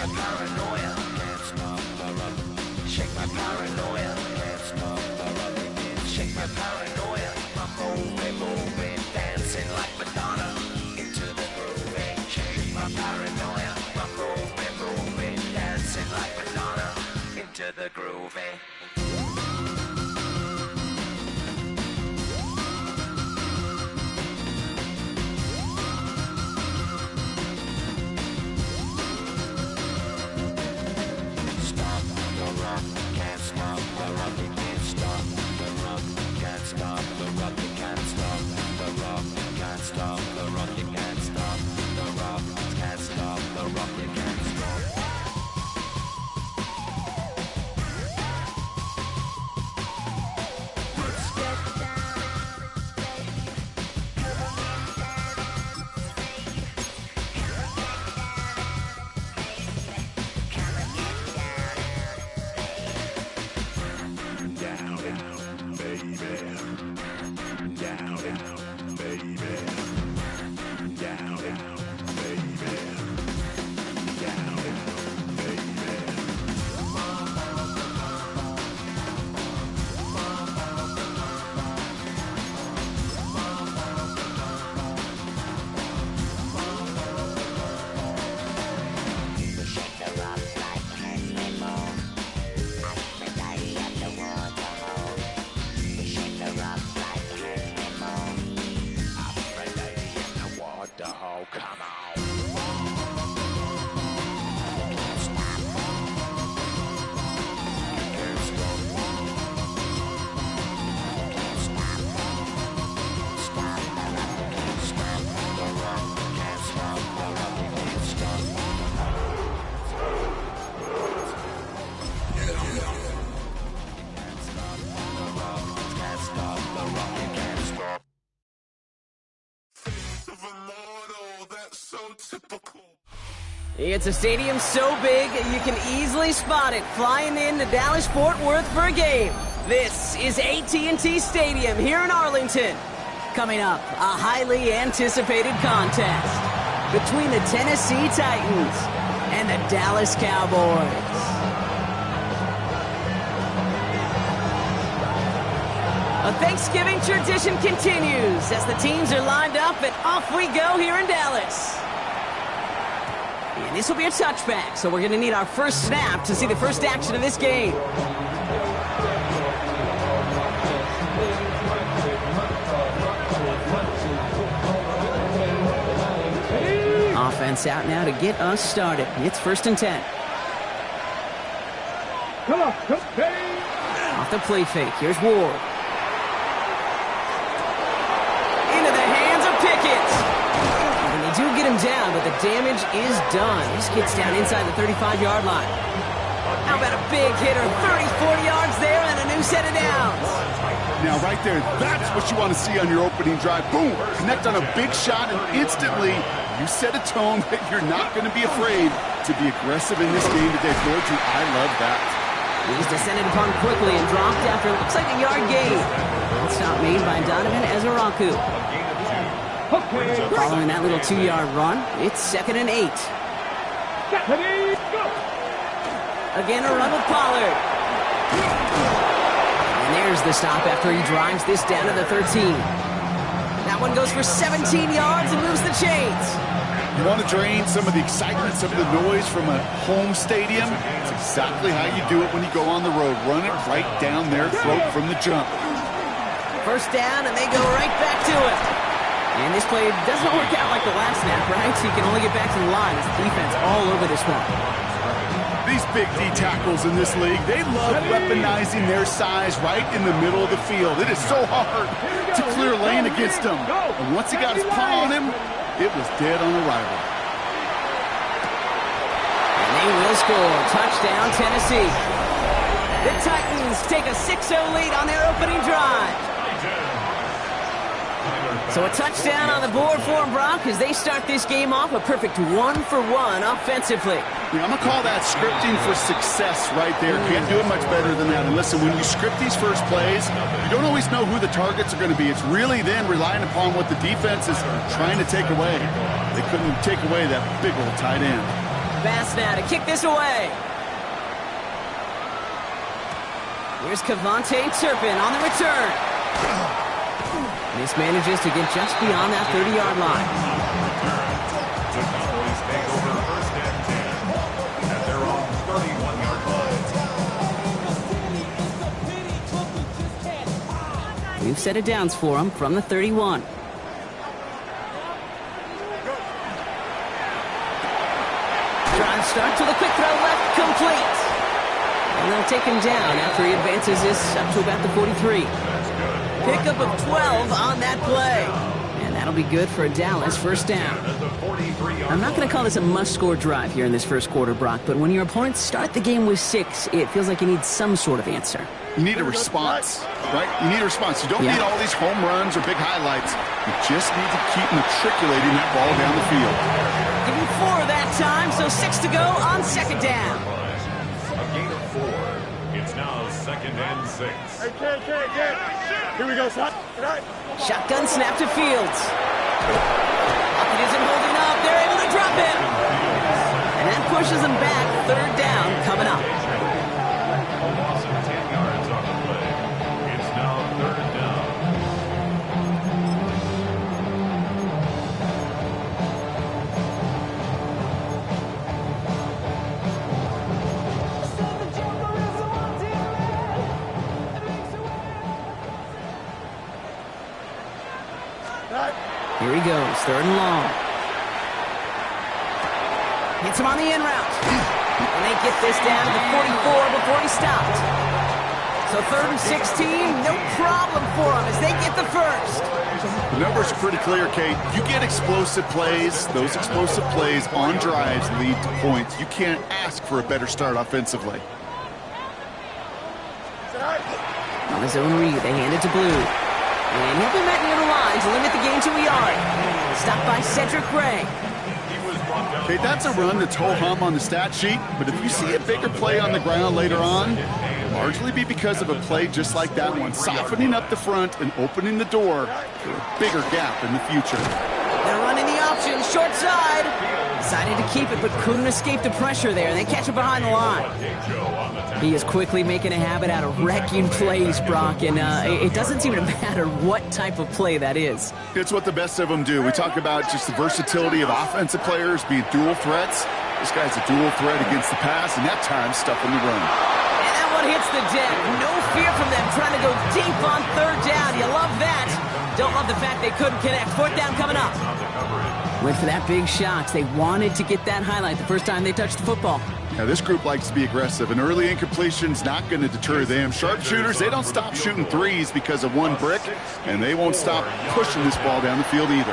my paranoia. Can't stop the rock. Shake my paranoia. Can't stop the rock. Shake my paranoia. I'm moving, dancing like Madonna. Into the groove, shake my paranoia. I'm moving, dancing like Madonna. Into the groove. It's a stadium so big, you can easily spot it flying into Dallas-Fort Worth for a game. This is AT&T Stadium here in Arlington. Coming up, a highly anticipated contest between the Tennessee Titans and the Dallas Cowboys. A Thanksgiving tradition continues as the teams are lined up and off we go here in Dallas. And this will be a touchback, so we're going to need our first snap to see the first action of this game. Offense out now to get us started. It's 1st and 10. Off the play fake. Here's Ward. Into the hands of Pickett. And they do get him down, but the damage is done. This gets down inside the 35-yard line. How about a big hitter? 30, 40 yards there and a new set of downs. Now, right there, that's what you want to see on your opening drive. Boom! Connect on a big shot, and instantly, you set a tone that you're not going to be afraid to be aggressive in this game today. Georgie, I love that. He's descended upon quickly and dropped after it looks like a yard gain. Stop made by Donovan Ezaraku. Following that little 2-yard run, it's 2nd and 8. Again, a run with Pollard. And there's the stop after he drives this down to the 13. That one goes for 17 yards and moves the chains. You want to drain some of the excitement, some of the noise from a home stadium? It's exactly how you do it when you go on the road. Run it right down their throat from the jump. First down, and they go right back to it. And this play doesn't work out like the last snap, right? So you can only get back to the line as the defense all over this one. These big D tackles in this league, they love weaponizing their size right in the middle of the field. It is so hard to clear lane against them. And once he got his paw on him, it was dead on arrival. And they will score. Touchdown, Tennessee. The Titans take a 6-0 lead on their opening drive. So a touchdown on the board for them, Brock, as they start this game off a perfect 1-for-1 offensively. Yeah, I'm going to call that scripting for success right there. Can't do it much better than that. And listen, when you script these first plays, you don't always know who the targets are going to be. It's really then relying upon what the defense is trying to take away. They couldn't take away that big old tight end. Pass now to kick this away. Here's Kevontae Turpin on the return. This manages to get just beyond that 30-yard line. The Cowboys take over first and 10 at their own 31-yard line. We've set it downs for them from the 31. Drive start to the quick throw left, complete. And they'll take him down after he advances this up to about the 43. Pickup of 12 on that play. And that'll be good for a Dallas first down. I'm not going to call this a must-score drive here in this first quarter, Brock, but when your opponents start the game with 6, it feels like you need some sort of answer. You need a response, right? You need a response. You don't need all these home runs or big highlights. You just need to keep matriculating that ball down the field. Give him 4 that time, so 6 to go on second down. A gain of 4. It's now second and 6. Hey, kid. Here we go, son. Shotgun snap to Fields. Pocket isn't holding up. They're able to drop him. And that pushes him back. Third down coming up. A loss of 10 yards on the play. It's now third down. Here he goes, third and long. Hits him on the in route. And they get this down to the 44 before he stopped. So third and 16, no problem for him as they get the first. The numbers are pretty clear, Kate. You get explosive plays. Those explosive plays on drives lead to points. You can't ask for a better start offensively. On his own read, they hand it to Blue. And he'll be met near the line to limit the gain to a yard. Stopped by Cedric Gray. Okay, that's a run that's ho-hum on the stat sheet, but if you see a bigger play on the ground later on, it'll largely be because of a play just like that one, softening up the front and opening the door for a bigger gap in the future. They're running the option, short side. Decided to keep it, but couldn't escape the pressure there. They catch it behind the line. He is quickly making a habit out of wrecking plays, Brock, and it doesn't seem to matter what type of play that is. It's what the best of them do. We talk about just the versatility of offensive players being dual threats. This guy's a dual threat against the pass, and that time stuffing the run. And that one hits the deck. No fear from them trying to go deep on third down. You love that. Don't love the fact they couldn't connect. Fourth down coming up. Went for that big shot. They wanted to get that highlight the first time they touched the football. Now, this group likes to be aggressive. An early incompletion's not going to deter them. Sharpshooters, they don't stop shooting threes because of one brick, and they won't stop pushing this ball down the field either.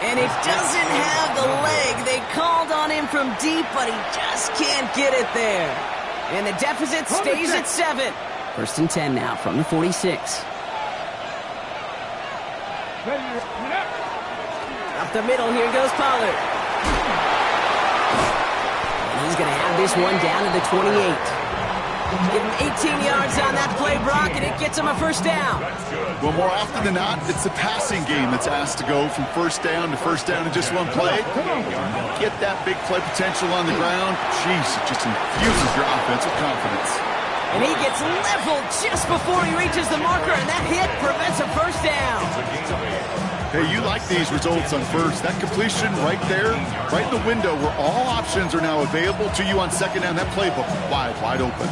And it doesn't have the leg. They called on him from deep, but he just can't get it there. And the deficit stays at 7. First and 10 now from the 46. Up the middle, here goes Pollard. And he's going to have this one down to the 28. Give him 18 yards on that play, Brock, and it gets him a first down. Well, more often than not, it's the passing game that's asked to go from first down in just one play. Get that big play potential on the ground. Jeez, it just infuses your offensive confidence. And he gets leveled just before he reaches the marker, and that hit prevents a first down. Hey, you like these results on first. That completion right there, right in the window where all options are now available to you on second down. That playbook wide open.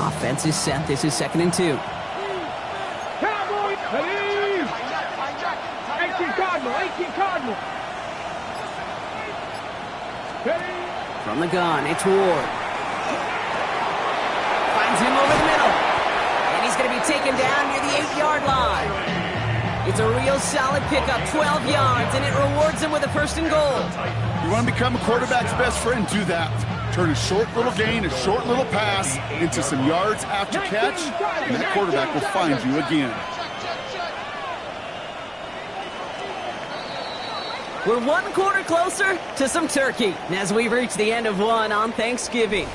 Offense is set. This is 2nd and 2. Cowboys, please! 18 Cardinal. From the gun, it's Ward. Finds him over the middle. And he's going to be taken down near the 8-yard line. It's a real solid pickup, 12 yards, and it rewards him with a first and goal. You want to become a quarterback's best friend? Do that. Turn a short little gain, a short little pass into some yards after catch, and that quarterback will find you again. We're 1 quarter closer to some turkey as we've reached the end of one on Thanksgiving.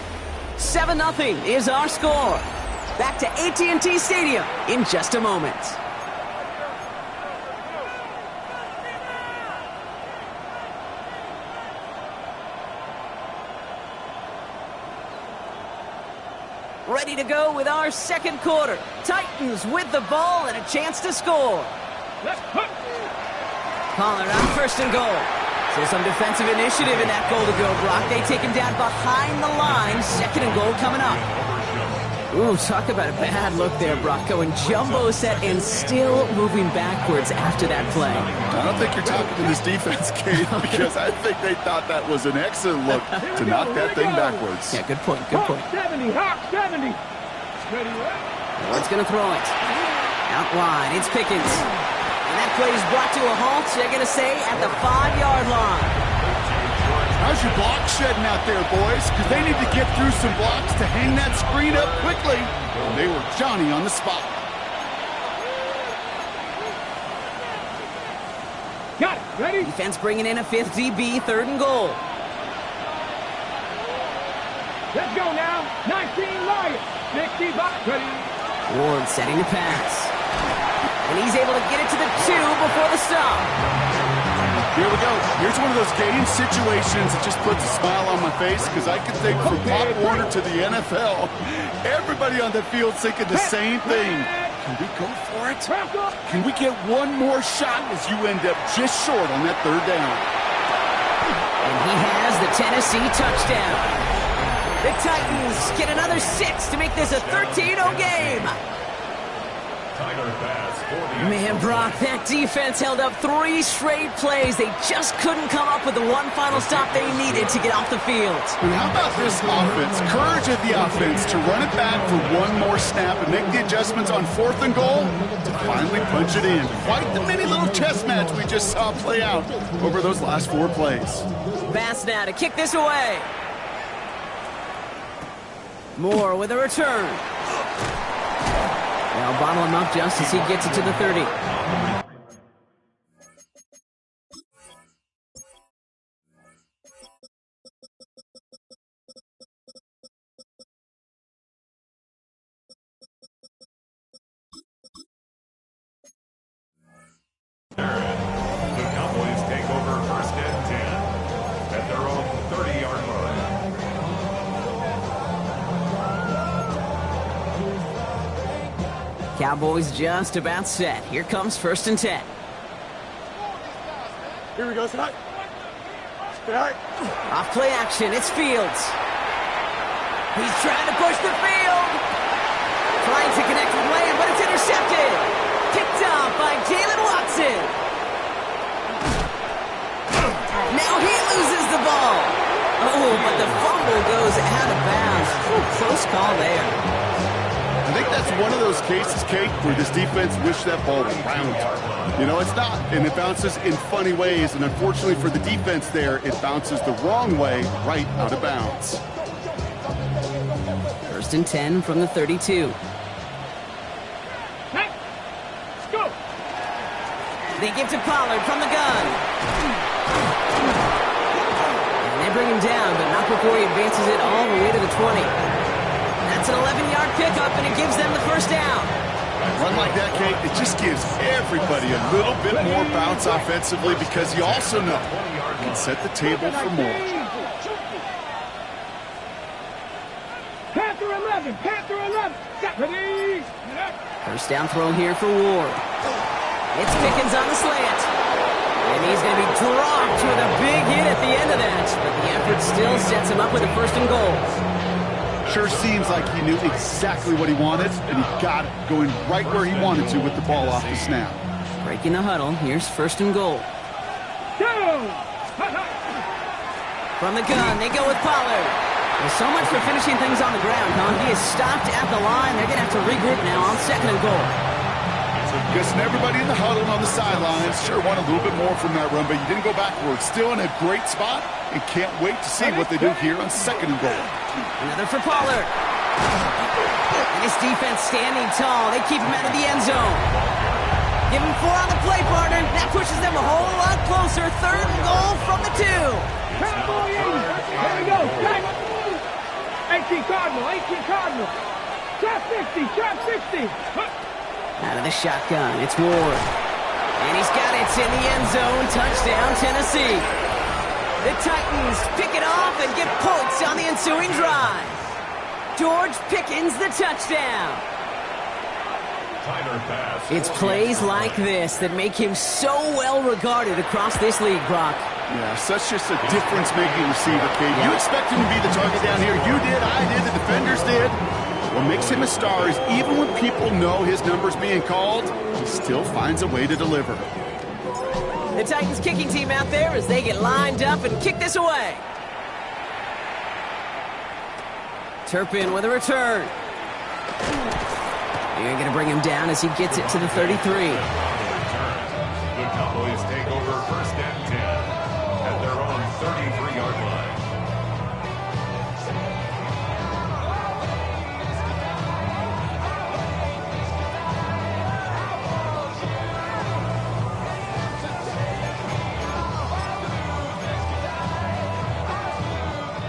7-0 is our score. Back to AT&T Stadium in just a moment. Ready to go with our second quarter. Titans with the ball and a chance to score. Pollard on first and goal. So some defensive initiative in that goal to go, Brock. They take him down behind the line. Second and goal coming up. Ooh, talk about a bad look there, Brock. Going jumbo set and still moving backwards after that play. I don't think you're talking to this defense, Kate, because I think they thought that was an excellent look to knock that thing backwards. Yeah, good point, good point. 70, Hawk 70. Ward's going to throw it. Out wide, it's Pickens. And that play is brought to a halt, they're going to say, at the 5-yard line. How's your block shedding out there, boys? Because they need to get through some blocks to hang that screen up quickly. And they were Johnny on the spot. Got it. Ready? Defense bringing in a 5th DB, 3rd and goal. Let's go now. 19 Lions. 60 box. Ready? Ward setting the pass. And he's able to get it to the 2 before the stop. Here we go. Here's one of those game situations that just puts a smile on my face because I can think from Pop Warner to the NFL, everybody on the field thinking the same thing. Can we go for it? Can we get one more shot as you end up just short on that 3rd down? And he has the Tennessee touchdown. The Titans get another 6 to make this a 13-0 game. Man, Brock, that defense held up 3 straight plays. They just couldn't come up with the one final stop they needed to get off the field. And how about this offense? Courage of the offense to run it back for one more snap and make the adjustments on 4th and goal to finally punch it in. Quite the mini little chess match we just saw play out over those last 4 plays. Bass now to kick this away. Moore with a return. They'll bottle him up just as he gets it to the 30. The Cowboys take over 1st and 10 at their own 30-yard line. Cowboys just about set. Here comes 1st and 10. Here we go, Scott. Right. Off play action, it's Fields. He's trying to push the field. Trying to connect with Lamb, but it's intercepted. Picked off by Jalen Watson. Now he loses the ball. Oh, but the fumble goes out of bounds. Ooh, close call there. I think that's one of those cases, Kate, where this defense wished that ball was round. You know, it's not, and it bounces in funny ways, and unfortunately for the defense there, it bounces the wrong way right out of bounds. 1st and 10 from the 32. Hey, let's go. They give to Pollard from the gun. And they bring him down, but not before he advances it all the way to the 20. That's an 11-yard pickup, and it gives them the 1st down. Run like that, Kate, it just gives everybody a little bit more bounce offensively because you also know you can set the table for more. Panther 11, Panther 11. Ready. 1st down throw here for Ward. It's Pickens on the slant. And he's going to be dropped with a big hit at the end of that. But the effort still sets him up with a 1st and goal. Sure seems like he knew exactly what he wanted, and he got it going right where he wanted to with the ball off the snap. Breaking the huddle, here's 1st and goal. From the gun, they go with Pollard. Well, so much for finishing things on the ground, huh? He is stopped at the line. They're going to have to regroup now on 2nd and goal. Guessing everybody in the huddle and on the sidelines sure want a little bit more from that run, but you didn't go backwards. Still in a great spot, and can't wait to see what they do here on 2nd and goal. Another for Pollard. And his defense standing tall. They keep him out of the end zone. Give him 4 on the play, partner. That pushes them a whole lot closer. 3rd and goal from the 2. Cowboy 80. There we go. 18 Cardinal, 18 Cardinal. Trap 60, trap 60. Out of the shotgun, it's Ward. And he's got it in the end zone. Touchdown, Tennessee. The Titans pick it off and get points on the ensuing drive. George Pickens, the touchdown. It's plays like this that make him so well regarded across this league, Brock. Yeah, such just a difference-making receiver, kid. You expect him to be the target down here. You did, I did, the defenders did. What makes him a star is even when people know his number's being called, he still finds a way to deliver. The Titans kicking team out there as they get lined up and kick this away. Turpin with a return. You're going to bring him down as he gets it to the 33. The Cowboys take over first and 10 at their own 33-yard line.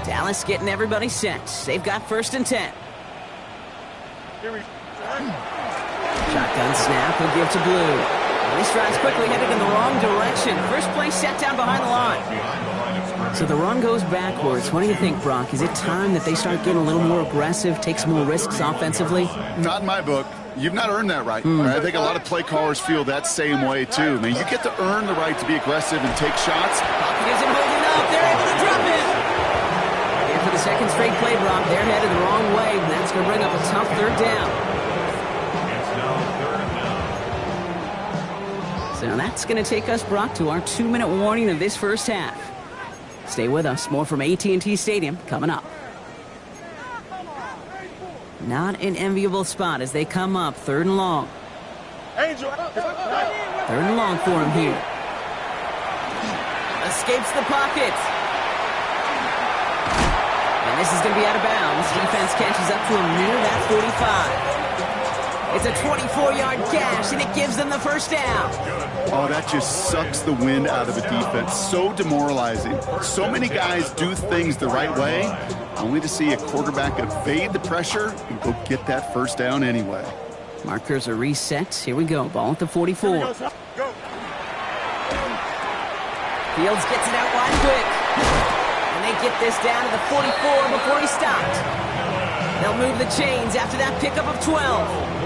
Dallas getting everybody set. They've got first and 10. Shotgun snap will give to Blue. And he strides quickly, headed in the wrong direction. First play set down behind the line. So the run goes backwards. What do you think, Brock? Is it time that they start getting a little more aggressive, take some more risks offensively? Not in my book. You've not earned that right. I think a lot of play callers feel that same way, too. I mean, you get to earn the right to be aggressive and take shots. Pocket isn't holding up. They're able to drop it. And for the second straight play, Brock, they're headed the wrong way. And that's going to bring up a tough third down. So that's going to take us, Brock, to our 2-minute warning of this first half. Stay with us. More from AT&T Stadium coming up. Not an enviable spot as they come up. Third and long. Third and long for him here. Escapes the pocket. And this is going to be out of bounds. Defense catches up to him near that 45. It's a 24-yard gash, and it gives them the first down. Oh, that just sucks the wind out of a defense. So demoralizing. So many guys do things the right way, only to see a quarterback evade the pressure and go get that first down anyway. Markers are reset. Here we go. Ball at the 44. Fields gets it out wide quick. And they get this down to the 44 before he stopped. They'll move the chains after that pickup of 12.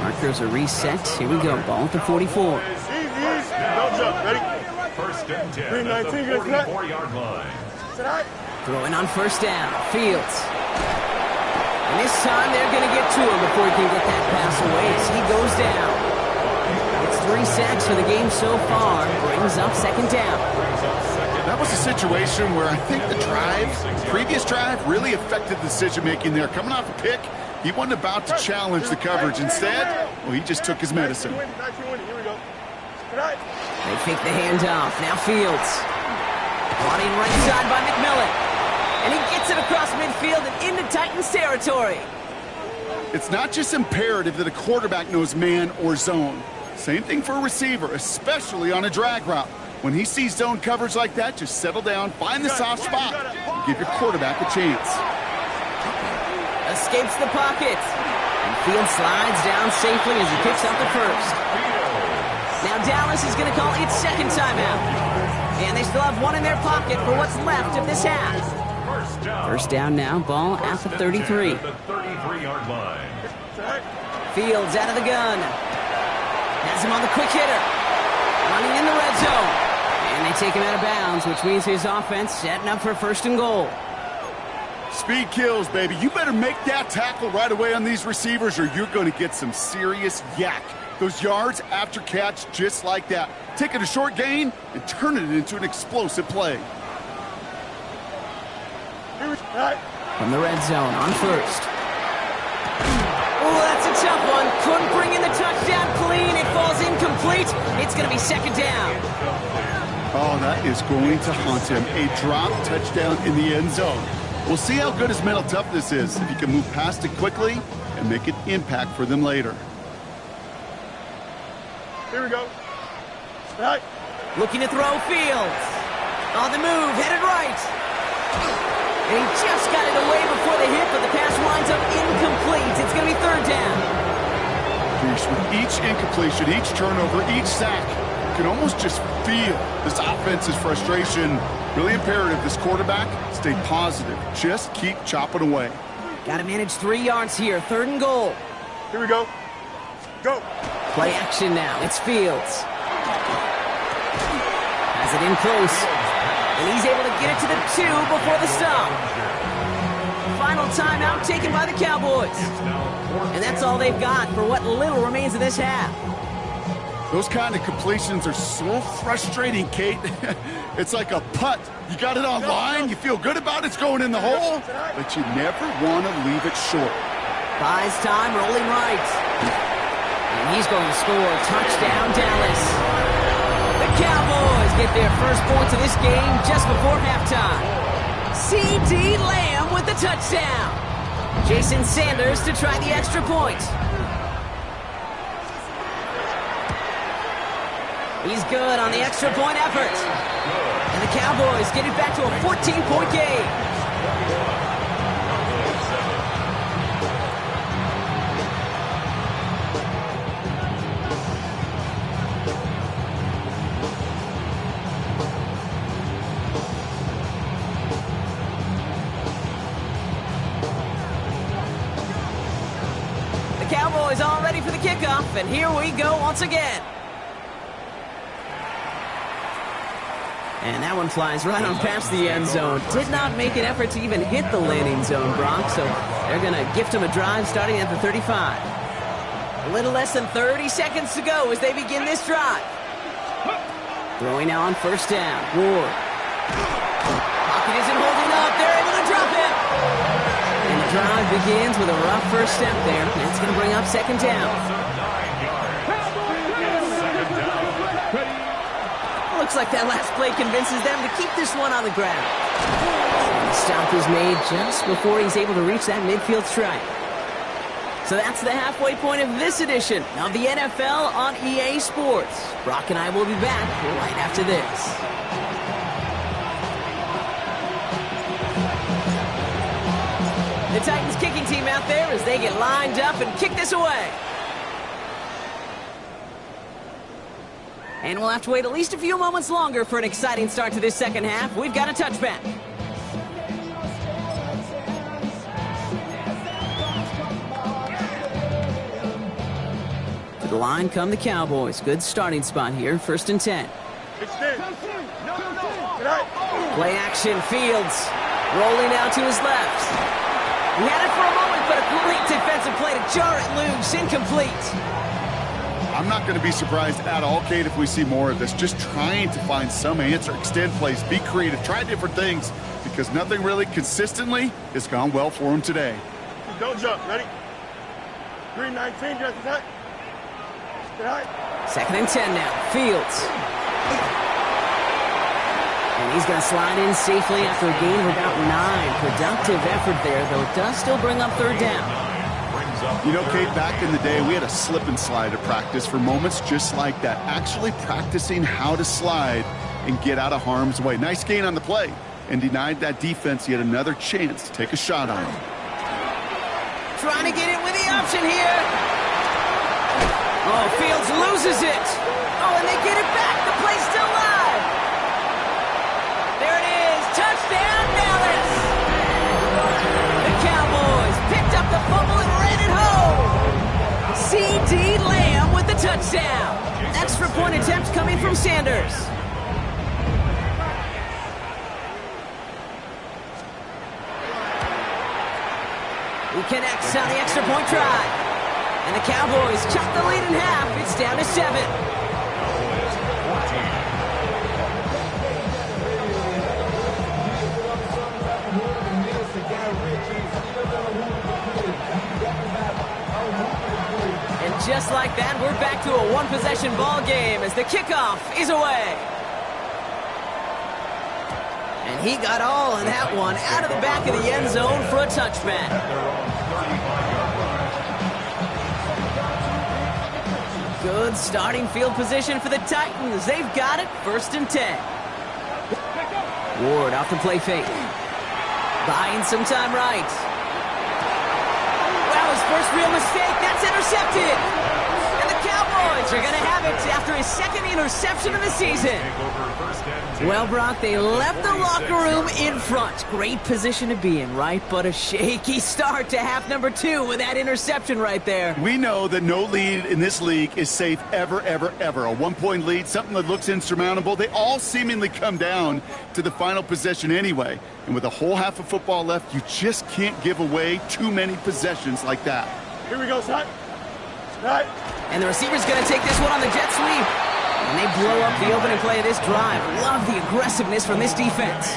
Markers are reset. Here we go. Ball at the 44. First and 10 at the 44-yard line. Throwing on first down. Fields. And this time they're going to get to him before he can get that pass away as he goes down. It's 3 sacks for the game so far. Brings up second down. That was a situation where I think the previous drive, really affected the decision-making there. Coming off a pick, he wasn't about to challenge the coverage. Instead, well, he just took his medicine. They fake the handoff. Now Fields. Brought in right side by McMillan. And he gets it across midfield and into Titans territory. It's not just imperative that a quarterback knows man or zone. Same thing for a receiver, especially on a drag route. When he sees zone coverage like that, just settle down, find the soft spot, and give your quarterback a chance. Escapes the pocket. And Fields slides down safely as he picks up the first. Now Dallas is going to call its second timeout. And they still have one in their pocket for what's left of this half. First down now, ball at the 33. The 33-yard line. Fields out of the gun. Has him on the quick hitter. Running in the red zone. And they take him out of bounds, which means his offense setting up for first and goal. Speed kills, baby. You better make that tackle right away on these receivers or you're going to get some serious yak. Those yards after catch just like that. Taking a short gain and turning it into an explosive play. From the red zone on first. Oh, that's a tough one. Couldn't bring in the touchdown clean. It falls incomplete. It's going to be second down. Oh, that is going to haunt him. A drop touchdown in the end zone. We'll see how good his mental toughness is if he can move past it quickly and make an impact for them later. Here we go. Looking to throw Fields. On the move, headed right. And he just got it away before the hit, but the pass winds up incomplete. It's going to be third down. With each incompletion, each turnover, each sack, you can almost just feel this offense's frustration. Really imperative this quarterback stay positive. Just keep chopping away. Got to manage 3 yards here. Third and goal. Here we go. Go. Play action now. It's Fields. Has it in close. And he's able to get it to the 2 before the stop. Final timeout taken by the Cowboys. And that's all they've got for what little remains of this half. Those kind of completions are so frustrating, Kate. It's like a putt. You got it on line, you feel good about it, it's going in the hole, but you never want to leave it short. Buys time, rolling right. And he's going to score. Touchdown, Dallas. The Cowboys get their first points of this game just before halftime. C.D. Lamb with the touchdown. Jason Sanders to try the extra point. He's good on the extra point effort. And the Cowboys get it back to a 14-point game. The Cowboys all ready for the kickoff, and here we go once again. And that one flies right on past the end zone. Did not make an effort to even hit the landing zone, Brock, so they're going to gift him a drive starting at the 35. A little less than 30 seconds to go as they begin this drive. Throwing now on first down. Ward. Pocket isn't holding up. They're able to drop him. And the drive begins with a rough first step there. That's going to bring up second down. Looks like that last play convinces them to keep this one on the ground. The stop is made just before he's able to reach that midfield strike. So that's the halfway point of this edition of the NFL on EA Sports. Brock and I will be back right after this. The Titans kicking team out there as they get lined up and kick this away. And we'll have to wait at least a few moments longer for an exciting start to this second half. We've got a touchback. To the line come the Cowboys. Good starting spot here. First and 10. Play action, Fields. Rolling out to his left. He had it for a moment, but a great defensive play to jar it loose. Incomplete. I'm not going to be surprised at all, Kate, if we see more of this. Just trying to find some answer, extend plays, be creative, try different things, because nothing really consistently has gone well for him today. Don't jump. Ready? 3-19, just that. Second and 10 now. Fields. And he's going to slide in safely after a gain of about 9. Productive effort there, though it does still bring up third down. You know, Kate, back in the day, we had a slip and slide at practice for moments just like that. Actually practicing how to slide and get out of harm's way. Nice gain on the play, and denied that defense yet another chance to take a shot on him. Trying to get it with the option here. Oh, Fields loses it. Oh, and they get it back. The play's still live. There it is. Touchdown, Dallas. The Cowboys picked up the fumble and ran it home. C.D. Lamb with the touchdown. Extra point attempt coming from Sanders. He connects on the extra point try. And the Cowboys cut the lead in half. It's down to 7. And just like that, we're back to a one-possession ball game as the kickoff is away. And he got all of that one out of the back of the end zone for a touchback. Good starting field position for the Titans. They've got it, first and 10. Ward off the play fake. Buying some time right. Wow, his first real mistake. That's intercepted. And the Cowboys are going to have it after his second interception of the season. Well, Brock, they left the locker room in front. Great position to be in, right? But a shaky start to half number 2 with that interception right there. We know that no lead in this league is safe ever, ever, ever. A one-point lead, something that looks insurmountable. They all seemingly come down to the final possession anyway. And with a whole half of football left, you just can't give away too many possessions like that. Here we go, son. Right. And the receiver's going to take this one on the jet sweep. And they blow up the opening play of this drive. Love the aggressiveness from this defense.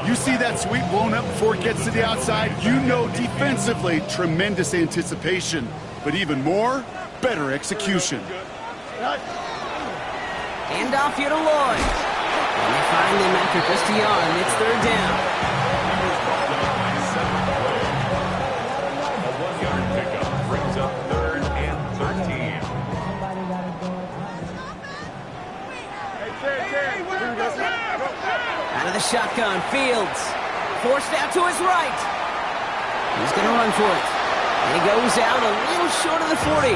You see that sweep blown up before it gets to the outside, you know defensively, tremendous anticipation. But even more, better execution. Hand off here to Lloyd. And they find him after just a yard, and it's third down. A 1-yard pickup brings up 3rd and 13. Out of the shotgun, Fields. Forced out to his right. He's going to run for it. And he goes out a little short of the 40.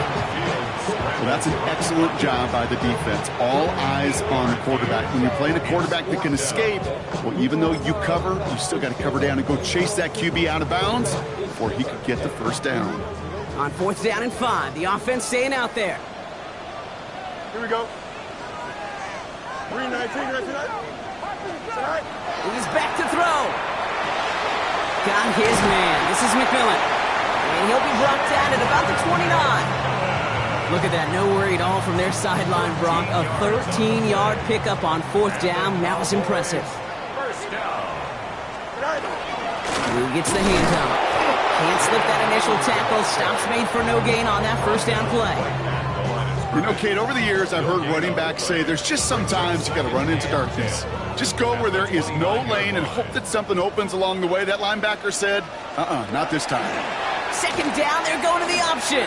Well, that's an excellent job by the defense. All eyes on the quarterback. When you're playing a quarterback that can escape, well, even though you cover, you still got to cover down and go chase that QB out of bounds before he could get the first down. On 4th down and 5, the offense staying out there. Here we go. 3-19 right tonight. He's back to throw. Got his man. This is McMillan. And he'll be brought down at about the 29. Look at that. No worry at all from their sideline, Brock. A 13-yard pickup on 4th down. That was impressive. First down. Who gets the handoff? Can't slip that initial tackle. Stops made for no gain on that first down play. You know, Kate, over the years, I've heard running backs say there's just sometimes you got to run into darkness. Just go where there is no lane and hope that something opens along the way. That linebacker said, not this time. Second down, they're going to the option.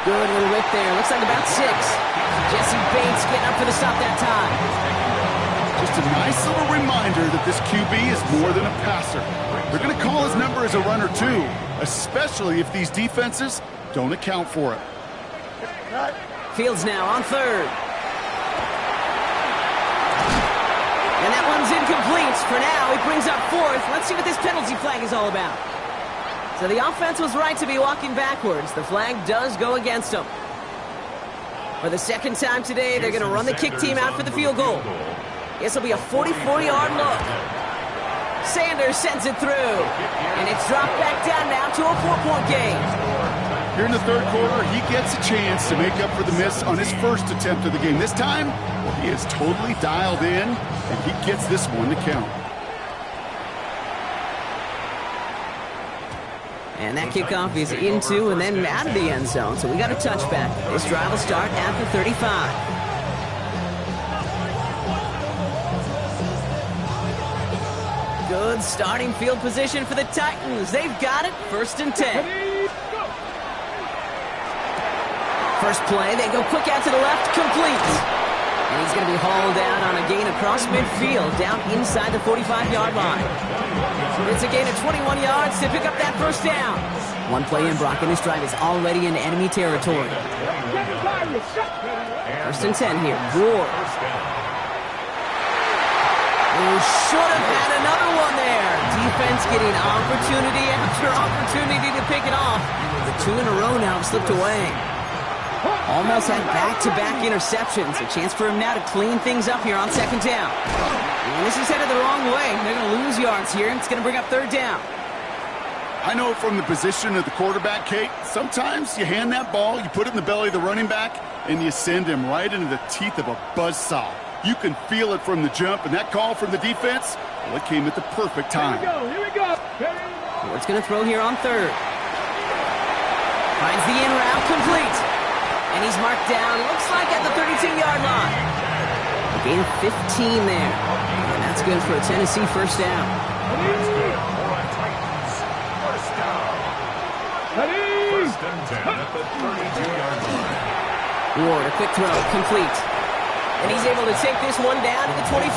Good little whip there. Looks like about 6. Jesse Bates getting up for the stop that time. Just a nice little reminder that this QB is more than a passer. They're going to call his number as a runner, too, especially if these defenses don't account for it. Fields now on 3rd. And that one's incomplete. For now, he brings up 4th. Let's see what this penalty flag is all about. So the offense was right to be walking backwards. The flag does go against them. For the second time today, they're going to run the kick team out for the field goal. This will be a 44-yard look. Sanders sends it through. And it's dropped back down now to a 4-point game. Here in the third quarter, he gets a chance to make up for the miss on his first attempt of the game. This time, well, he is totally dialed in, and he gets this one to count. And that kickoff is into and then out of the end zone. So we got a touchback. This drive will start at the 35. Good starting field position for the Titans. They've got it. 1st and 10. First play, they go quick out to the left, complete. And he's going to be hauled down on a gain across midfield, down inside the 45-yard line. It's a gain of 21 yards to pick up that first down. One play in, Brock, and this drive is already in enemy territory. 1st and 10 here. Ward. Who should have had another one there. Defense getting opportunity after opportunity to pick it off. The 2 in a row now have slipped away. Almost had back-to-back interceptions. A chance for him now to clean things up here on 2nd down. And this is headed the wrong way. They're going to lose yards here, and it's going to bring up 3rd down. I know from the position of the quarterback, Kate, sometimes you hand that ball, you put it in the belly of the running back, and you send him right into the teeth of a buzzsaw. You can feel it from the jump, and that call from the defense, well, it came at the perfect time. Here we go. Ward's going to throw here on 3rd. Finds the in route, complete. And he's marked down, looks like at the 32-yard line. A gain of 15 there. And that's good for a Tennessee first down. First down. 1st and 10 at the 32-yard line. Ward, a quick throw, complete. And he's able to take this one down to the 25.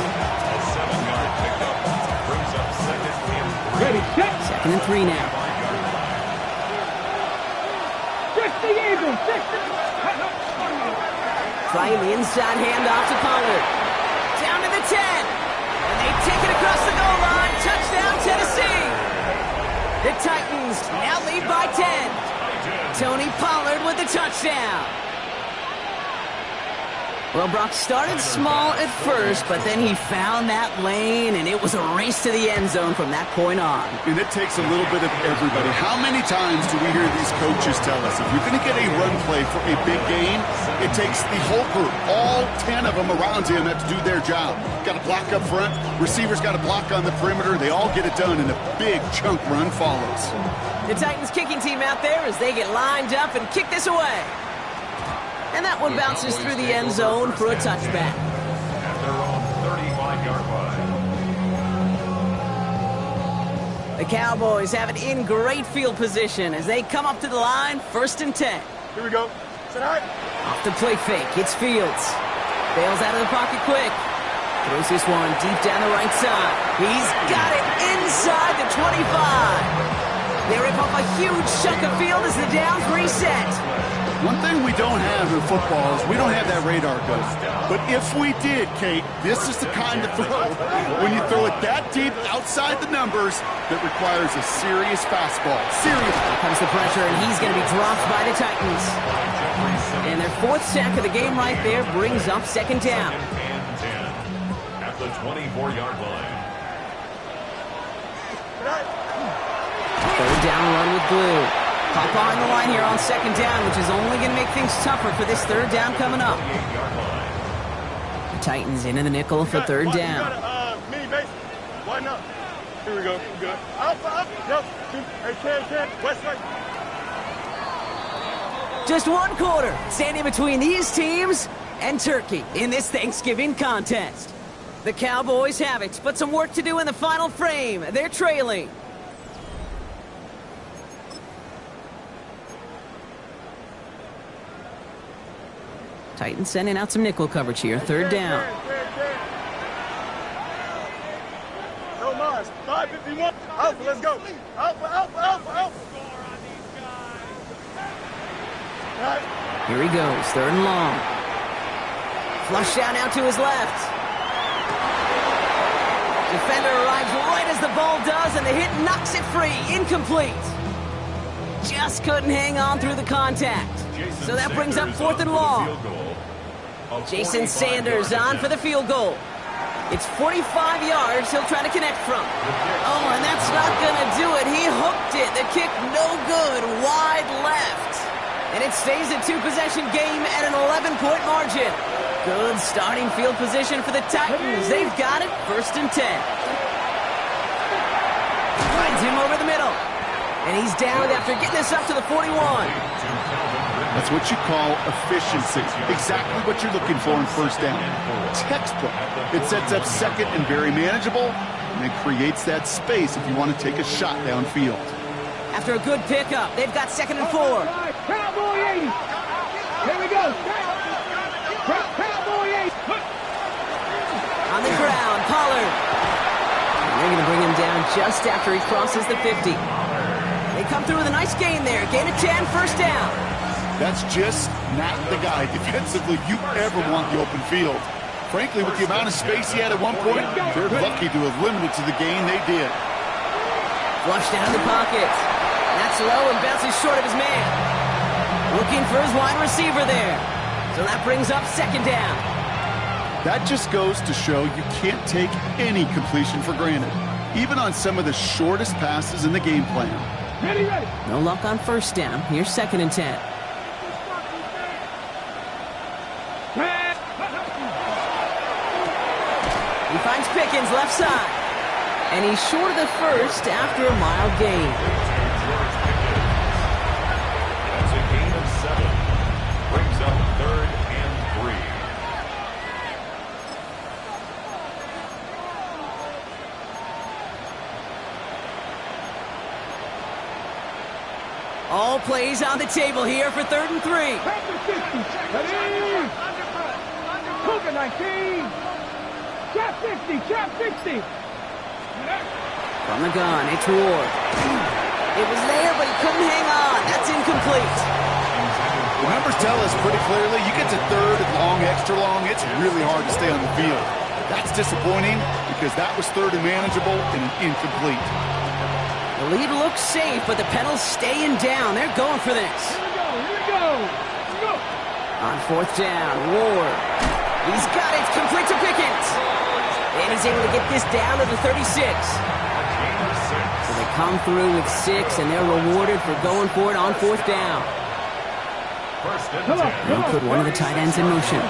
A 7-yard 2nd and 3 now. 60 Eagles, 60. Trying the inside handoff to Pollard. Down to the 10. And they take it across the goal line. Touchdown, Tennessee. The Titans now lead by 10. Tony Pollard with the touchdown. Well, Brock started small at first, but then he found that lane, and it was a race to the end zone from that point on. And it takes a little bit of everybody. How many times do we hear these coaches tell us, if you're going to get a run play for a big gain, it takes the whole group, all 10 of them around him have to do their job. Got to block up front, receivers got to block on the perimeter, they all get it done, and a big chunk run follows. The Titans kicking team out there as they get lined up and kick this away. And that one bounces through the end zone for a touchback. At their own 35-yard line. The Cowboys have it in great field position as they come up to the line, 1st and 10. Here we go. Sit high. Off the play fake, it's Fields. Bails out of the pocket quick. Throws this one deep down the right side. He's got it inside the 25. They rip off a huge chunk of field as the downs reset. One thing we don't have in football is we don't have that radar gun. But if we did, Kate, this is the kind of throw, when you throw it that deep outside the numbers, that requires a serious fastball. Serious. Here comes the pressure, and he's going to be dropped by the Titans. And their 4th sack of the game right there brings up 2nd down. And 10 at the 24-yard line. 3rd down run with Blue. Pop on the line here on 2nd down, which is only going to make things tougher for this 3rd down coming up. The Titans into the nickel for 3rd down. Mini base. Widen up. Here we go. Good. Up. Yep. Hey, 10. West right. Just 1 quarter standing between these teams and Turkey in this Thanksgiving contest. The Cowboys have it, but some work to do in the final frame. They're trailing. Titans sending out some nickel coverage here. 3rd down. No Mars. 551. Alpha, let's go. Alpha. Here he goes. 3rd and long. Flush down out to his left. Defender arrives right as the ball does, and the hit knocks it free. Incomplete. Just couldn't hang on through the contact. So that brings up 4th and long. Jason Sanders on for the field goal. It's 45 yards he'll try to connect from. Oh, and that's not going to do it. He hooked it. The kick no good. Wide left. And it stays a 2-possession game at an 11-point margin. Good starting field position for the Titans. They've got it. 1st and 10. Finds him over the middle. And he's down after getting this up to the 41. That's what you call efficiency. Exactly what you're looking for in 1st down. Textbook. It sets up 2nd and very manageable, and it creates that space if you want to take a shot downfield. After a good pickup, they've got 2nd and 4. Cowboy 80. Here we go. Cowboy 80. On the ground, Pollard. And they're going to bring him down just after he crosses the 50. They come through with a nice gain there. Gain of 10, 1st down. That's just not the guy defensively you ever want the open field. Frankly, with the amount of space he had at one point, they're lucky to have limited to the gain they did. Flush down the pocket. That's low and bounces short of his man. Looking for his wide receiver there. So that brings up 2nd down. That just goes to show you can't take any completion for granted, even on some of the shortest passes in the game plan. Ready. No luck on 1st down. Here's 2nd and 10. He finds Pickens left side. And he's short of the 1st after a mild gain. That's a gain of 7. Brings up 3rd and 3. All plays on the table here for 3rd and 3. Panther 50. Ready. Cougar 19. Trap 60. From the gun, it's Ward. It was there, but he couldn't hang on. That's incomplete. The numbers tell us pretty clearly, you get to third and long, extra long, it's really hard to stay on the field. That's disappointing because that was third and manageable and an incomplete. The lead looks safe, but the Pedals staying down. They're going for this. Here we go. Let's go. On fourth down, Ward. He's got it. It's complete to Pickens. And he's able to get this down to the 36. So they come through with 6, and they're rewarded for going for it on fourth down. They'll put one of the tight ends in motion.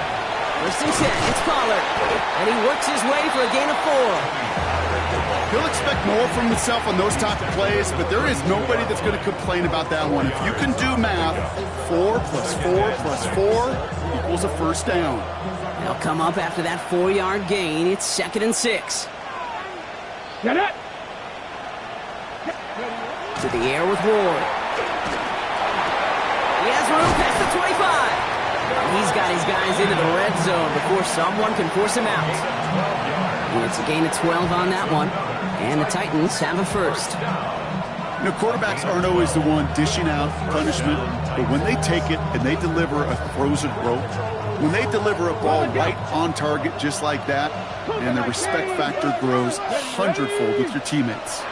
First and 10, it's Pollard. And he works his way for a gain of 4. He'll expect more from himself on those type of plays, but there is nobody that's going to complain about that one. If you can do math, 4 plus 4 plus 4 equals a first down. They'll come up after that 4-yard gain. It's 2nd and 6. Get it. To the air with Ward. He has room past the 25. And he's got his guys into the red zone before someone can force him out. And it's a gain of 12 on that one. And the Titans have a first. You know, quarterbacks aren't always the one dishing out punishment, but when they take it and they deliver a frozen rope, when they deliver a ball right on target just like that, and the respect factor grows 100-fold with your teammates.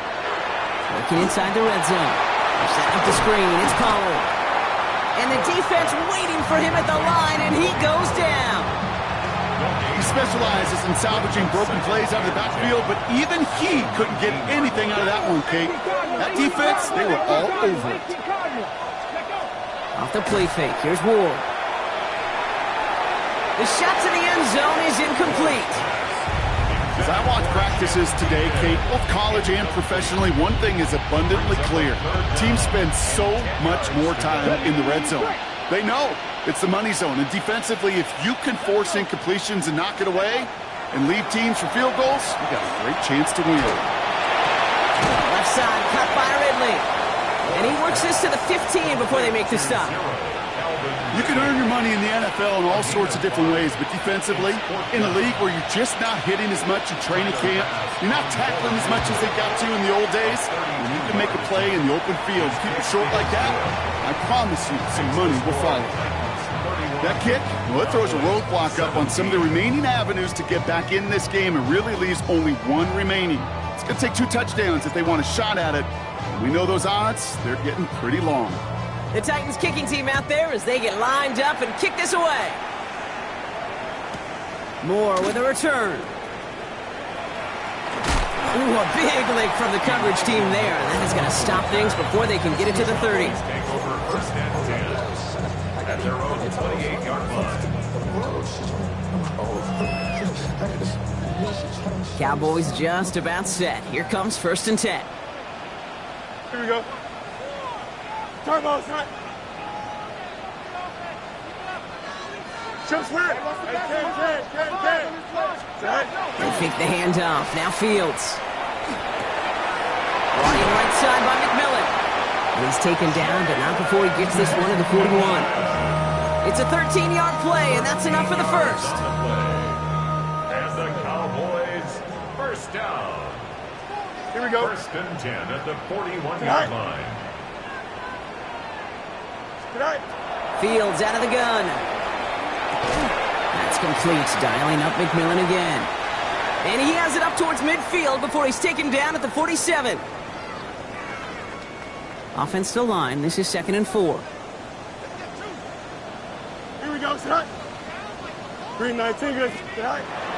Looking inside the red zone. They're setting up the screen. It's Pollard. And the defense waiting for him at the line, and he goes down. He specializes in salvaging broken plays out of the backfield, but even he couldn't get anything out of that one, Kate. That defense, they were all over it. Off the play fake, here's Ward. The shot to the end zone is incomplete. As I watch practices today, Kate, both college and professionally, one thing is abundantly clear. Teams spend so much more time in the red zone. They know it's the money zone, and defensively, if you can force incompletions and knock it away and leave teams for field goals, you got a great chance to win. Left side, cut by Ridley. And he works this to the 15 before they make the stop. You can earn your money in the NFL in all sorts of different ways, but defensively, in a league where you're just not hitting as much in training camp, you're not tackling as much as they got to in the old days, when you can make a play in the open field, keep it short like that, I promise you some money will follow. That kick, well, it throws a roadblock up on some of the remaining avenues to get back in this game and really leaves only one remaining. It's going to take 2 touchdowns if they want a shot at it. We know those odds, they're getting pretty long. The Titans kicking team out there as they get lined up and kick this away. Moore with a return. Ooh, a big lick from the coverage team there. That is going to stop things before they can get it to the 30. Take over first and 10 at their own 28-yard line. Cowboys just about set. Here comes 1st and 10. Here we go. Turbo, right. Shoot square. They fake the handoff. Now Fields. Running right side by McMillan. And he's taken down, but not before he gets this one to the 41. It's a 13-yard play, and that's enough for the first. And the Cowboys first down. Here we go. 1st and 10 at the 41-yard line. Fields out of the gun. That's complete. Dialing up McMillan again. And he has it up towards midfield before he's taken down at the 47. Offense still line. This is 2nd and 4. Here we go, set. 319, good.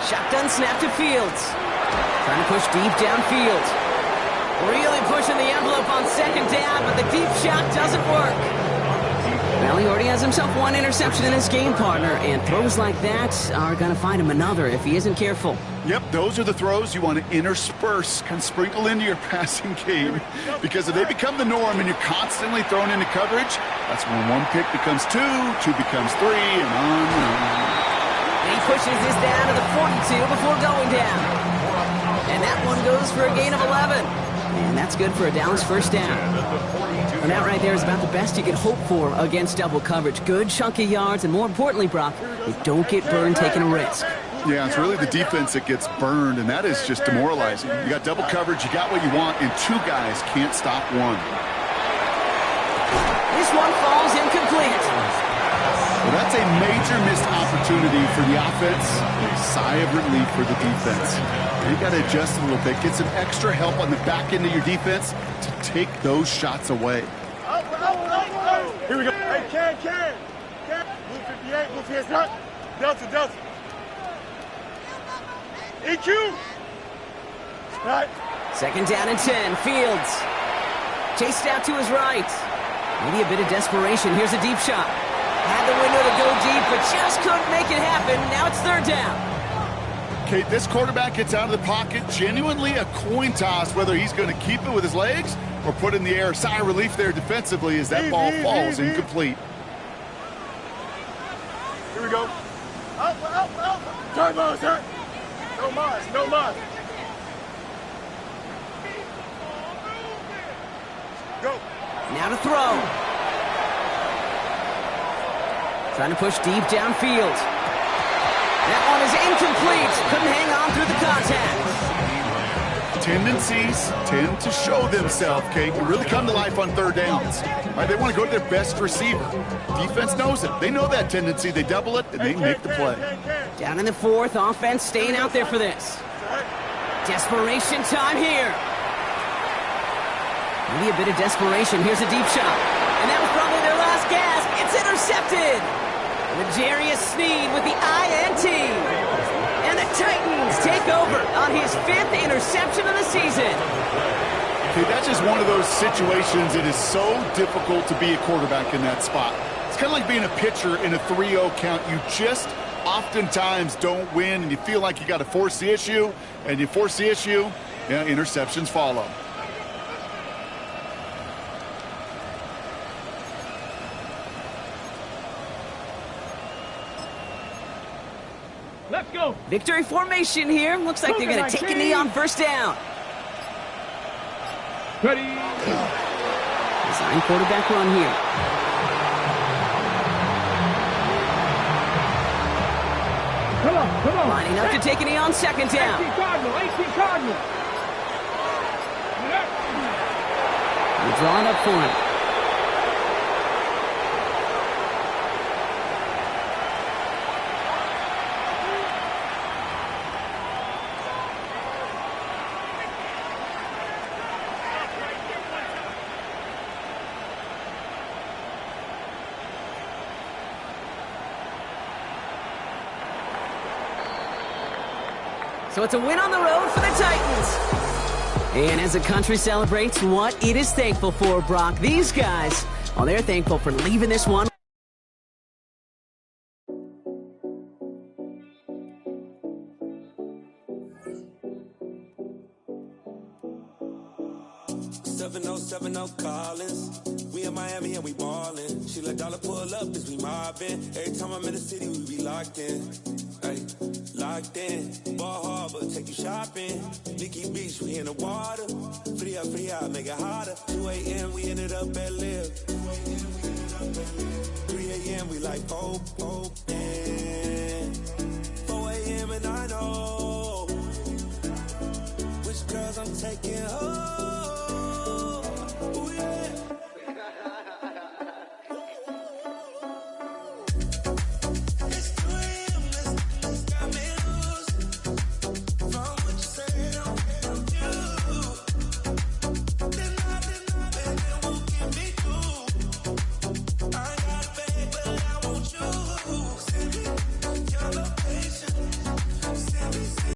Shotgun snap to Fields. Trying to push deep downfield. Really pushing the envelope on 2nd down, but the deep shot doesn't work. Well, he already has himself 1 interception in his game, partner, and throws like that are going to find him another if he isn't careful. Yep, those are the throws you want to intersperse, kind of sprinkle into your passing game. Because if they become the norm and you're constantly thrown into coverage, that's when 1 pick becomes 2, 2 becomes 3, and on and on. And he pushes this down to the 42 before going down. And that one goes for a gain of 11. And that's good for a Dallas first down. And that right there is about the best you could hope for against double coverage. Good chunky yards, and more importantly, Brock, you don't get burned taking a risk. Yeah, it's really the defense that gets burned, and that is just demoralizing. You got double coverage, you got what you want, and two guys can't stop one. This one falls incomplete. Well, that's a major missed opportunity for the offense, a sigh of relief for the defense. You got to adjust a little bit, get some extra help on the back end of your defense to take those shots away. Up. Here we go. Hey, Ken. Blue 58, blue 58, Delta. EQ. Right. Second down and 10. Fields. Chased out to his right. Maybe a bit of desperation. Here's a deep shot. Had the window to go deep, but just couldn't make it happen. Now it's third down. Okay, this quarterback gets out of the pocket. Genuinely a coin toss whether he's going to keep it with his legs or put in the air. Sigh of relief there defensively as that ball falls incomplete. Here we go. Up. Turbo, sir. No mas. Go. Now to throw. Trying to push deep downfield. That one is incomplete. Couldn't hang on through the contact. Tendencies tend to show themselves, Kate, and really come to life on third downs. Right, they want to go to their best receiver. Defense knows it. They know that tendency. They double it, and they make the play. Down in the fourth, offense staying out there for this. Desperation time here. Maybe a bit of desperation. Here's a deep shot. And that was probably their last gasp. It's intercepted. L'Jarius Sneed with the INT. And the Titans take over on his 5th interception of the season. Okay, that's just one of those situations that is so difficult to be a quarterback in that spot. It's kind of like being a pitcher in a 3-0 count. You just oftentimes don't win, and you feel like you got to force the issue, and you force the issue, yeah, interceptions follow. Let's go. Victory formation here. Looks like they're going to take a knee on first down. Ready. Design quarterback run here. Come on. Lining up to take a knee on second down. AC Cardinal. We're drawing up for him. So it's a win on the road for the Titans. And as the country celebrates what it is thankful for, Brock, these guys, well, they're thankful for leaving this one. Collins. We in Miami and we ballin'. She let dollar pull up as we mobbin'. Every time I'm in the city, we be locked in. Ay, locked in. Ball Harbor, take you shopping. Nikki Beach, we in the water. Free up, make it hotter. 2 a.m. we ended up at Live. 3 a.m. we like Pope, and